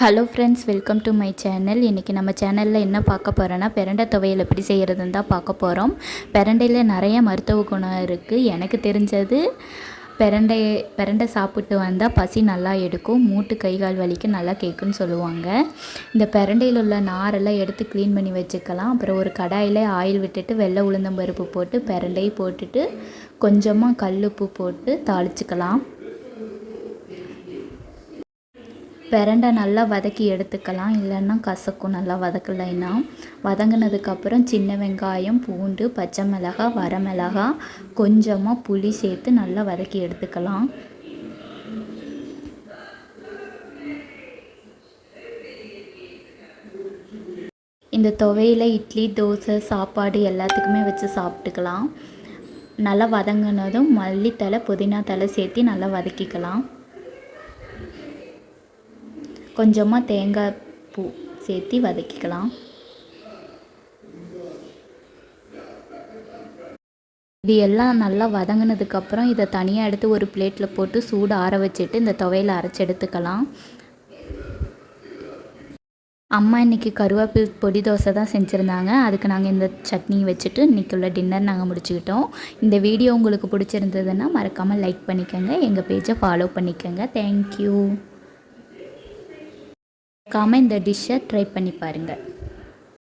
Hello friends, welcome to my channel. இன்றைக்கி நம்ம சேனலில் என்ன பார்க்க போகிறோன்னா, பிரண்டை துவையல் எப்படி செய்கிறதுன்னு தான் பார்க்க போகிறோம். பிரண்டையில் நிறைய மருத்துவ குணம் இருக்குது. எனக்கு தெரிஞ்சது பிரண்டை சாப்பிட்டு வந்தால் பசி நல்லா எடுக்கும், மூட்டு கை கால் வலிக்கு நல்லா கேட்குன்னு சொல்லுவாங்க. இந்த பிரண்டையில் உள்ள நாரெல்லாம் எடுத்து க்ளீன் பண்ணி வச்சுக்கலாம். அப்புறம் ஒரு கடாயில் ஆயில் விட்டுட்டு வெள்ளை உளுந்தம்பருப்பு போட்டு பிரண்டையை போட்டுட்டு கொஞ்சமாக கல்லுப்பு போட்டு தாளிச்சுக்கலாம். பிரண்டை நல்லா வதக்கி எடுத்துக்கலாம், இல்லைன்னா கசக்கும் நல்லா வதக்கலைன்னா. வதங்கினதுக்கப்புறம் சின்ன வெங்காயம், பூண்டு, பச்சை மிளகாய், வரமிளகாய், கொஞ்சமாக புளி சேர்த்து நல்லா வதக்கி எடுத்துக்கலாம். இந்த துவையில் இட்லி, தோசை, சாப்பாடு எல்லாத்துக்குமே வச்சு சாப்பிட்டுக்கலாம். நல்லா வதங்கினதும் மல்லித்தழை, புதினா தழை சேர்த்து நல்லா வதக்கிக்கலாம். கொஞ்சமாக தேங்காய் பூ சேர்த்து வதக்கிக்கலாம். இது எல்லாம் நல்லா வதங்கினதுக்கப்புறம் இதை தனியாக எடுத்து ஒரு பிளேட்டில் போட்டு சூடு ஆற வச்சுட்டு இந்த துவையில் அரைச்சி எடுத்துக்கலாம். அம்மா இன்றைக்கி கருவேப்பிலை பொடி தோசை தான் செஞ்சுருந்தாங்க. அதுக்கு நாங்கள் இந்த சட்னி வச்சுட்டு இன்றைக்கி உள்ள டின்னர் நாங்கள் முடிச்சுக்கிட்டோம். இந்த வீடியோ உங்களுக்கு பிடிச்சிருந்ததுன்னா மறக்காமல் லைக் பண்ணிக்கோங்க, எங்கள் பேஜை ஃபாலோ பண்ணிக்கோங்க. தேங்க்யூ. இந்த டிஷ்ஷை ட்ரை பண்ணி பாருங்கள்.